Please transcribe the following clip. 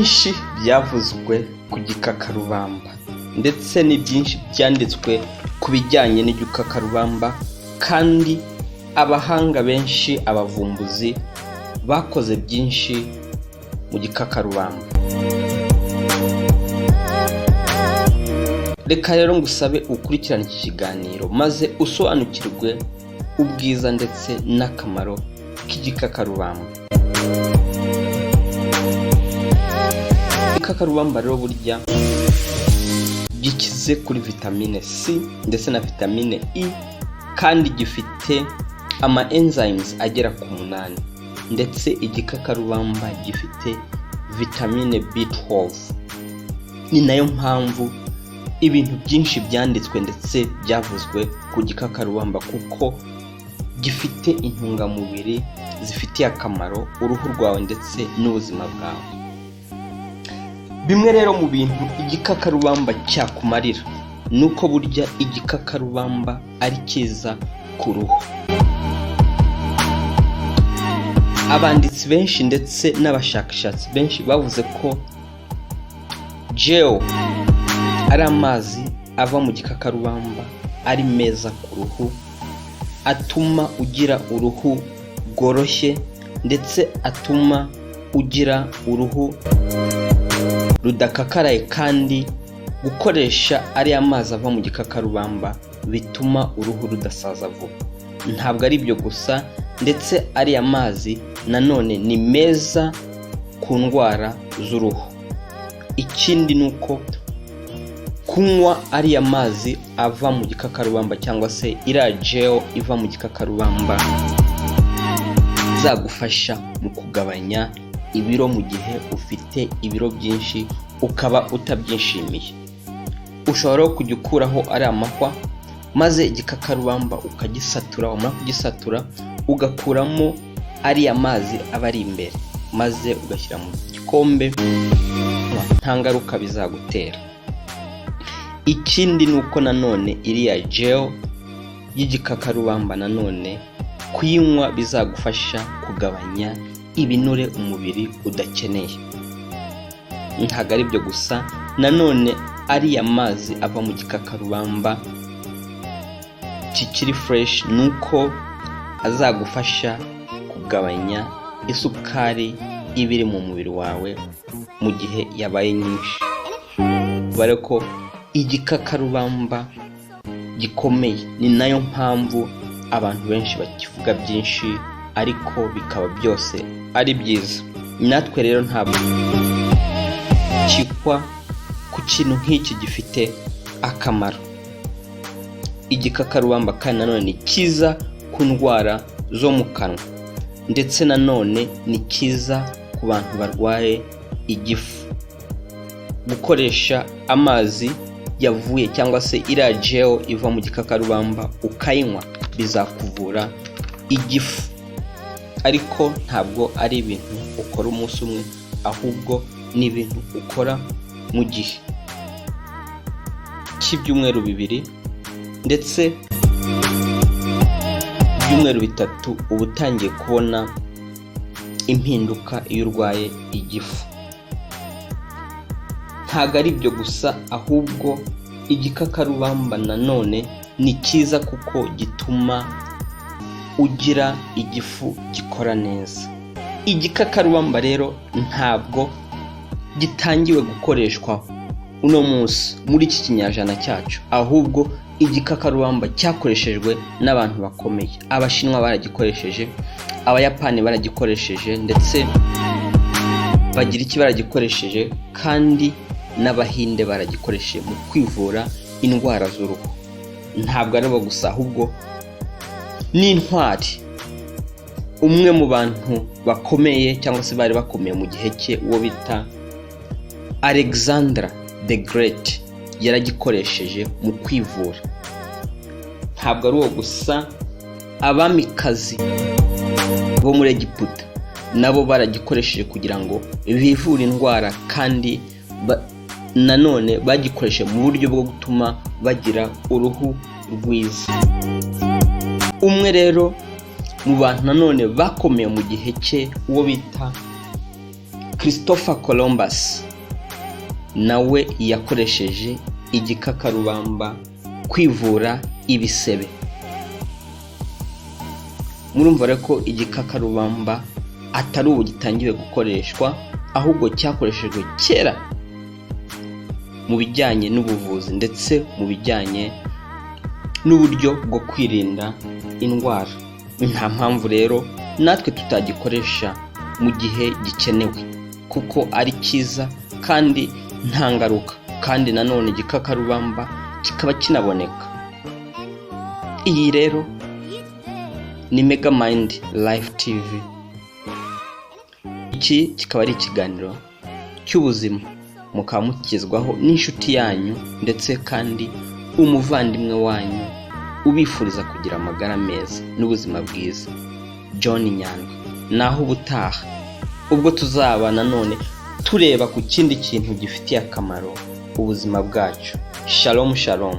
byinshi byavuzwe ku gikakarubamba ndetse ni byinshi byanditswe ku bijyanye n'igikakarubamba, kandi abahanga benshi, abavumbuzi bakoze byinshi mu gikakarubamba. Reka rero ngusabe ukurikirane iki kiganiro maze usobanukirwe ubwiza ndetse n'akamaro k'igikakarubamba. Igikakarubamba rero burya gikize kuri vitamine C ndetse na vitamine E, kandi gifite ama enzymes agera ku 8, ndetse igikakarubamba gifite vitamine B12. Ni nayo mpamvu ibintu byinshi byanditswe ndetse byavuzwe ku gikakarubamba, kuko gifite intungamubiri zifitiye akamaro uruhu rwawe ndetse n'ubuzima bwawe. Bimwe rero mu bintu igikakarubamba cyakumarira nuko burya igikakarubamba ari cyiza ku ruhu. Abanditsi benshi ndetse n'abashakashatsi benshi bavuze ko gel ari amazi ava mu gikakarubamba ari meza ku ruhu, atuma ugira uruhu rworoshye ndetse atuma ugira uruhu rudakakaraye, kandi gukoresha ari amazi ava mu gikakarubamba bituma uruhu rudasaza vuba. Ntabwo ari byo gusa, ndetse ari amazi nanone ni meza ku ndwara z'uruhu. Ikindi nuko kunywa ari amazi ava mu gikakarubamba cyangwa se iriya gel iva mu gikakarubamba zagufasha mu kugabanya ibiro mu gihe ufite ibiro byinshi ukaba utabyishimiye. Ushobora kujya ukuraho ari amahwa maze igikakarubamba ukagisatura, wamara kugisatura ugakuramo ari amazi aba ari imbere, maze ugashyira mu gikombe, nta ngaruka bizagutera. Ikindi nuko nanone iriya gel y'igikakarubamba nanone kuyinywa bizagufasha kugabanya ibinure umubiri udakeneye. Ntabwo ari byo gusa, nanone ariya mazi ava mu gikakarubamba kikiri fresh nuko azagufasha kugabanya isukari ibiri mu mubiri wawe mu gihe yabaye nyinshi. Bare ko igikakarubamba gikomeye, ni nayo mpamvu abantu benshi bakivuga byinshi ariko bikaba byose ari byiza. Natwe rero ntabwo kikwa ku kintu nk'iki gifite akamaro. Igikakarubamba kandi nanone ni cyiza ku ndwara zo mu kanwa, ndetse nanone ni cyiza ku bantu barwaye igifu. Gukoresha amazi yavuye cyangwa se iriya gel iva mu gikakarubamba ukayinywa bizakuvura igifu, ariko ntabwo ari ibintu ukora umunsi umwe, ahubwo ni ibintu ukora mu gihe cy'ibyumweru 2, ndetse ibyumweru 3 uba utangiye kubona impinduka iyo urwaye igifu. Ntabwo ari byo gusa, ahubwo igikakarubamba nanone ni cyiza kuko gituma ugira igifu gikora neza. Igikakarubamba rero ntabwo gitangiwe gukoreshwa uno munsi muri iki kinyajana cyacu, ahubwo igikakarubamba cyakoreshejwe n'abantu bakomeye. Abashinwa baragikoresheje, abayapani baragikoresheje, ndetse bagira iki baragikoresheje, kandi n'abahinde baragikoresheje mu kwivura indwara z'uruhu. Ntabwo ari bo gusa, ahubwo n'intwari. Umwe mu bantu bakomeye cyangwa se bari bakomeye mu gihe cye, uwo bita Alexander the Great, yaragikoresheje mu kwivura. Ntabwo ari uwo gusa, abamikazi bo muri Egiputa nabo baragikoresheje kugira ngo bivure indwara, kandi nanone bagikoreshe mu buryo bwo gutuma bagira uruhu rwiza. Umwe rero mu bantu nanone bakomeye mu gihe cye, uwo bita Christopher Columbus nawe yakoresheje igikakarubamba kwivura ibisebe. Murumva rero ko igikakarubamba atari ubu gitangiwe gukoreshwa, ahubwo cyakoreshejwe kera mu bijyanye n'ubuvuzi ndetse mu bijyanye n'uburyo bwo kwirinda indwara. Nta mpamvu rero natwe tutagikoresha mu gihe gikenewe, kuko ari cyiza kandi nta ngaruka, kandi nanone igikakarubamba kikaba kinaboneka. Iyi rero ni Mega Mind Life TV. Iki kikaba ari ikiganiro cy'ubuzima mukaba mukizwaho n'inshuti yanyu ndetse kandi umuvandimwe wanyu ubifuriza kugira amagara meza n'ubuzima bwiza, John Nyandwi. Naho ubutaha ubwo tuzaba nanone tureba ku kindi kintu gifitiye akamaro ubuzima bwacu. Shalom shalom.